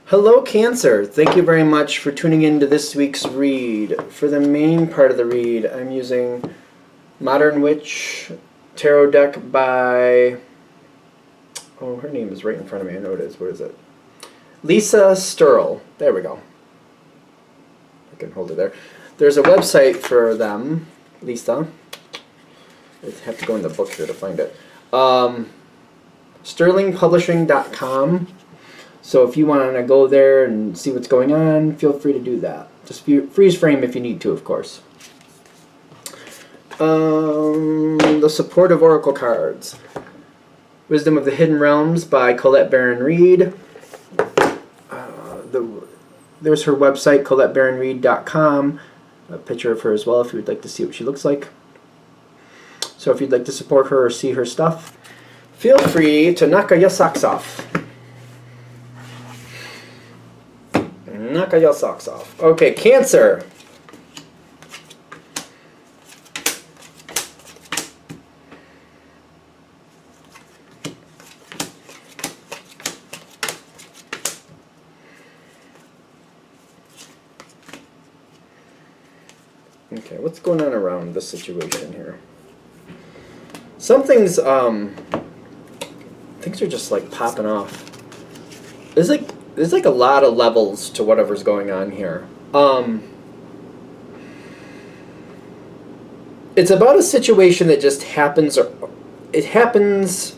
Hello, Cancer. Thank you very much for tuning in to this week's read. For the main part of the read, I'm using Modern Witch Tarot deck by... Oh, her name is right in front of me. I know it is. What is it? Lisa Sterl. There we go. I can hold it there. There's a website for them, Lisa. I have to go in the book here to find it. Sterlingpublishing.com. So if you want to go there and see what's going on, feel free to do that. Just freeze frame if you need to, of course. The supportive oracle cards. Wisdom of the Hidden Realms by Colette Baron Reid. There's her website, ColetteBaronReid.com. A picture of her as well if you would like to see what she looks like. So if you'd like to support her or see her stuff, feel free to knock your socks off. Knock your socks off. Okay, Cancer. Okay, what's going on around this situation here? Something's, things are just like popping off. There's like a lot of levels to whatever's going on here. It's about a situation that just happens, or it happens,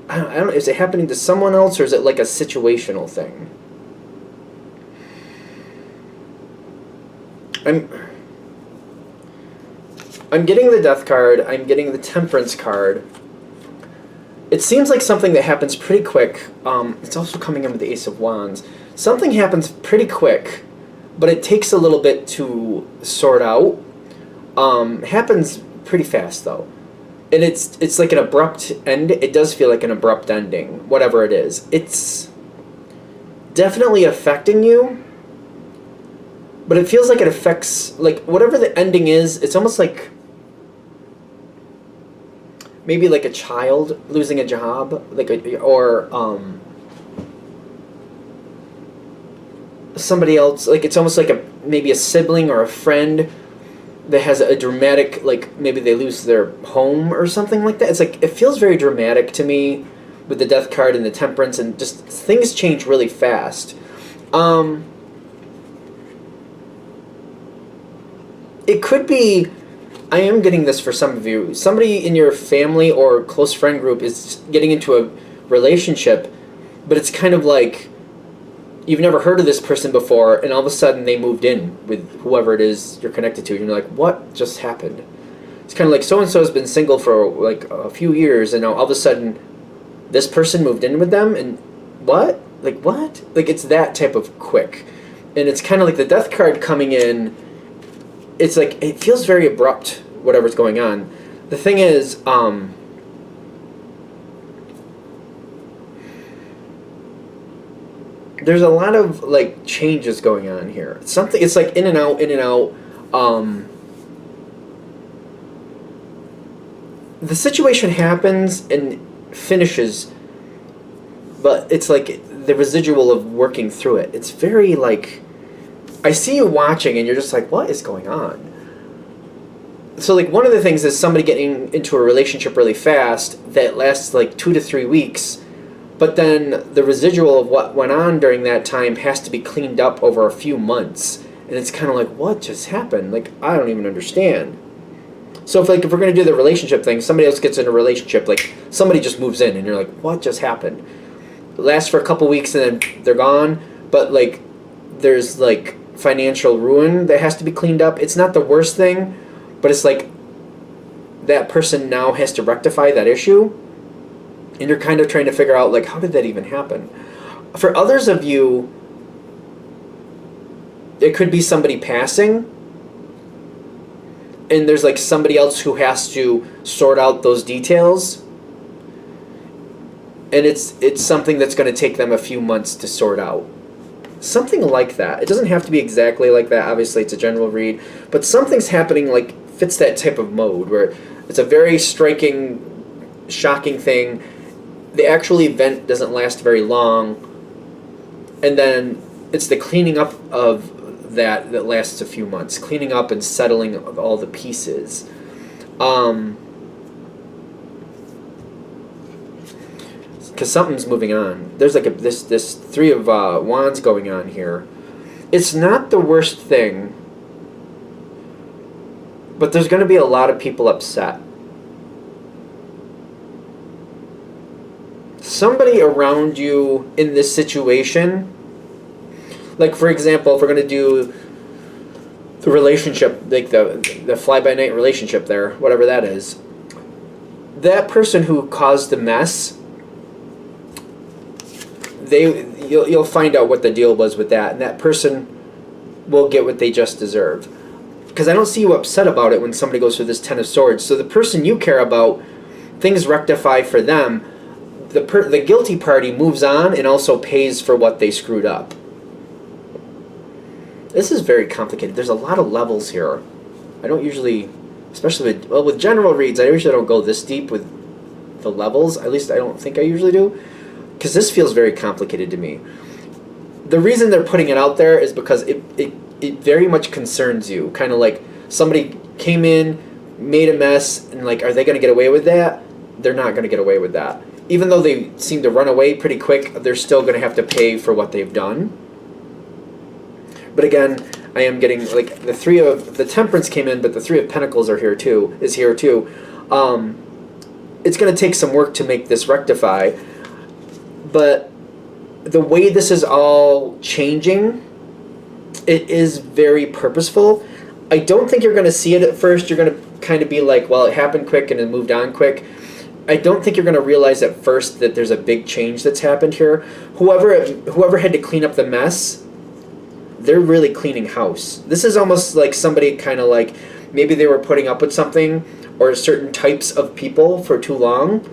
I don't know, is it happening to someone else or is it like a situational thing? I'm getting the Death card, I'm getting the Temperance card. It seems like something that happens pretty quick. It's also coming in with the Ace of Wands. Something happens pretty quick, but it takes a little bit to sort out. Happens pretty fast though. And it's like an abrupt end. It does feel like an abrupt ending, whatever it is. It's definitely affecting you. But it feels like it affects, like, whatever the ending is, it's almost like maybe like a child losing a job, like or somebody else, like it's almost like maybe a sibling or a friend that has a dramatic, like maybe they lose their home or something like that. It's like, it feels very dramatic to me with the Death card and the Temperance, and just things change really fast. It could be, I am getting this for some of you, somebody in your family or close friend group is getting into a relationship, but it's kind of like you've never heard of this person before, and all of a sudden they moved in with whoever it is you're connected to, and you're like, what just happened? It's kind of like so-and-so has been single for like a few years, and now all of a sudden this person moved in with them, and what? Like, what? Like, it's that type of quick. And it's kind of like the Death card coming in. It's like, it feels very abrupt, whatever's going on. The thing is, there's a lot of, like, changes going on here. Something, it's like in and out, in and out. The situation happens and finishes, but it's like the residual of working through it. It's very, like, I see you watching and you're just like, what is going on? So, like, one of the things is somebody getting into a relationship really fast that lasts like 2 to 3 weeks, but then the residual of what went on during that time has to be cleaned up over a few months. And it's kind of like, what just happened? Like, I don't even understand. So if we're going to do the relationship thing, somebody else gets in a relationship, like somebody just moves in and you're like, what just happened? It lasts for a couple weeks and then they're gone, but like there's like financial ruin that has to be cleaned up. It's not the worst thing, but it's like that person now has to rectify that issue, and you're kind of trying to figure out, like, how did that even happen? For others of you, it could be somebody passing, and there's like somebody else who has to sort out those details, and it's something that's going to take them a few months to sort out. Something like that. It doesn't have to be exactly like that. Obviously, it's a general read. But something's happening, like, fits that type of mode, where it's a very striking, shocking thing. The actual event doesn't last very long, And then it's the cleaning up of that lasts a few months. Cleaning up and settling of all the pieces. Because something's moving on. There's like this Three of Wands going on here. It's not the worst thing, but there's going to be a lot of people upset. Somebody around you in this situation, like for example, if we're going to do the relationship, like the fly-by-night relationship there, whatever that is, that person who caused the mess, you'll find out what the deal was with that, and that person will get what they just deserve. Because I don't see you upset about it when somebody goes through this Ten of Swords. So the person you care about, things rectify for them. The guilty party moves on and also pays for what they screwed up. This is very complicated. There's a lot of levels here. I don't usually, especially with general reads, I usually don't go this deep with the levels. At least I don't think I usually do. Because this feels very complicated to me. The reason they're putting it out there is because it very much concerns you. Kind of like somebody came in, made a mess, and like, are they going to get away with that? They're not going to get away with that. Even though they seem to run away pretty quick, they're still going to have to pay for what they've done. But again, I am getting, like, the Temperance came in, but the Three of Pentacles is here too. It's going to take some work to make this rectify. But the way this is all changing, it is very purposeful. I don't think you're going to see it at first. You're going to kind of be like, well, it happened quick and it moved on quick. I don't think you're going to realize at first that there's a big change that's happened here. Whoever had to clean up the mess, they're really cleaning house. This is almost like somebody kind of like, maybe they were putting up with something or certain types of people for too long.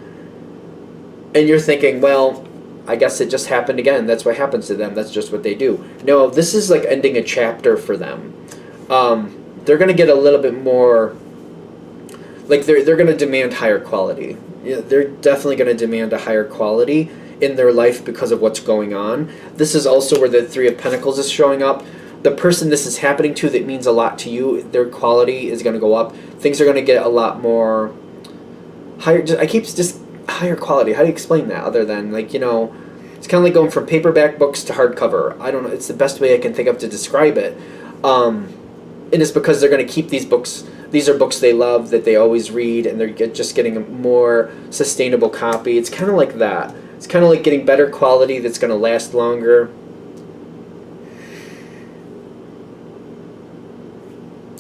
And you're thinking, well, I guess it just happened again. That's what happens to them. That's just what they do. No, this is like ending a chapter for them. They're going to get a little bit more, like they're going to demand higher quality. Yeah, they're definitely going to demand a higher quality in their life because of what's going on. This is also where the Three of Pentacles is showing up. The person this is happening to that means a lot to you, their quality is going to go up. Things are going to get a lot more higher. Just higher quality. How do you explain that other than, like, you know, it's kind of like going from paperback books to hardcover. I don't know. It's the best way I can think of to describe it. And it's because they're going to keep these books. These are books they love that they always read, and they're just getting a more sustainable copy. It's kind of like that. It's kind of like getting better quality that's going to last longer.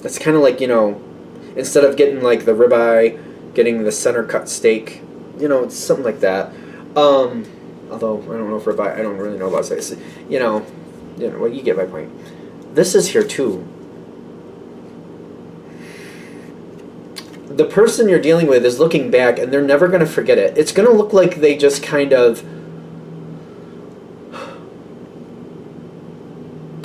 It's kind of like, you know, instead of getting like the ribeye, getting the center cut steak. You know, it's something like that. Although I don't know if ribeye, I don't really know about steak. You know, well, you get my point. This is here too. The person you're dealing with is looking back, and they're never going to forget it. It's going to look like they just kind of,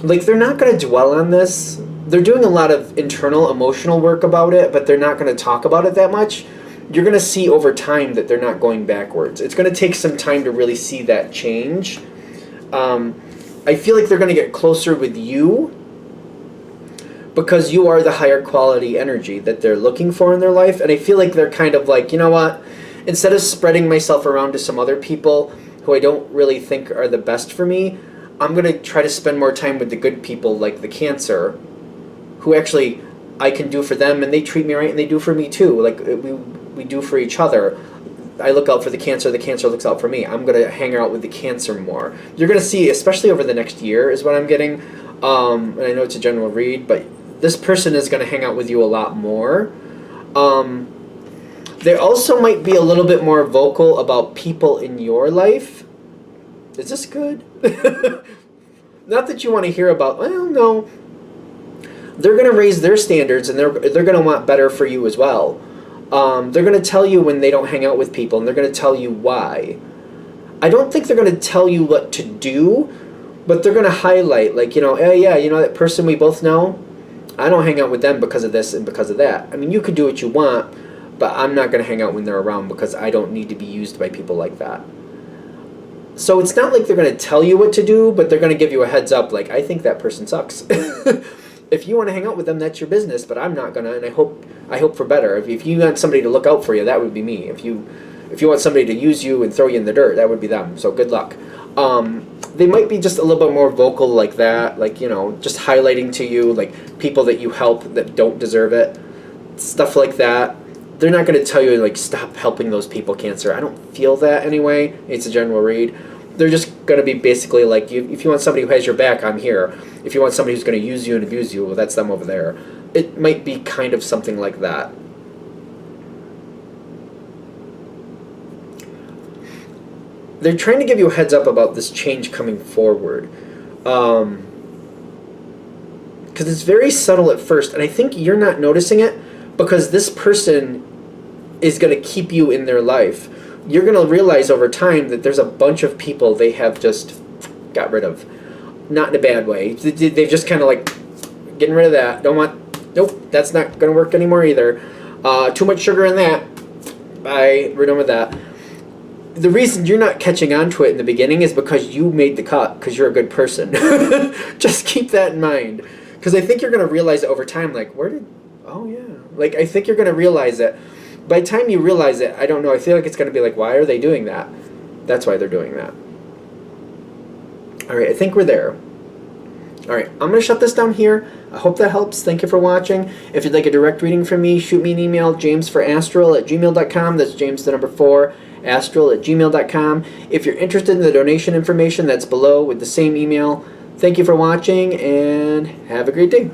like, they're not going to dwell on this. They're doing a lot of internal emotional work about it, but they're not going to talk about it that much. You're going to see over time that they're not going backwards. It's going to take some time to really see that change. I feel like they're going to get closer with you because you are the higher quality energy that they're looking for in their life. And I feel like they're kind of like, you know what? Instead of spreading myself around to some other people who I don't really think are the best for me, I'm going to try to spend more time with the good people like the Cancer, who actually I can do for them, and they treat me right, and they do for me too. Like, we do for each other. I look out for the Cancer looks out for me. I'm going to hang out with the Cancer more. You're going to see, especially over the next year is what I'm getting, and I know it's a general read, but this person is going to hang out with you a lot more. They also might be a little bit more vocal about people in your life. Is this good? Not that you want to hear about, well, no. They're going to raise their standards, and they're going to want better for you as well. They're going to tell you when they don't hang out with people, and they're going to tell you why. I don't think they're going to tell you what to do, but they're going to highlight, like, you know, hey, yeah, you know that person we both know? I don't hang out with them because of this and because of that. I mean, you could do what you want, but I'm not going to hang out when they're around because I don't need to be used by people like that. So it's not like they're going to tell you what to do, but they're going to give you a heads up, like, I think that person sucks. If you want to hang out with them, that's your business, but I'm not going to, and I hope for better. If you want somebody to look out for you, that would be me. If you want somebody to use you and throw you in the dirt, that would be them. So good luck. They might be just a little bit more vocal like that, like, just highlighting to you, like, people that you help that don't deserve it, stuff like that. They're not going to tell you, like, stop helping those people, Cancer. I don't feel that anyway. It's a general read. They're just going to be basically like, if you want somebody who has your back, I'm here. If you want somebody who's going to use you and abuse you, well, that's them over there. It might be kind of something like that. They're trying to give you a heads up about this change coming forward. Because it's very subtle at first, and I think you're not noticing it because this person is going to keep you in their life. You're going to realize over time that there's a bunch of people they have just got rid of. Not in a bad way. They've just kind of like, getting rid of that. Nope, that's not going to work anymore either. Too much sugar in that. Bye, we're done with that. The reason you're not catching on to it in the beginning is because you made the cut, because you're a good person. Just keep that in mind. Because I think you're going to realize it over time, like, oh yeah. Like, I think you're going to realize it. By the time you realize it, I don't know, I feel like it's going to be like, why are they doing that? That's why they're doing that. All right, I think we're there. All right, I'm going to shut this down here. I hope that helps. Thank you for watching. If you'd like a direct reading from me, shoot me an email, jamesforastral@gmail.com. That's James, the number 4, astral@gmail.com. If you're interested in the donation information, that's below with the same email. Thank you for watching, and have a great day.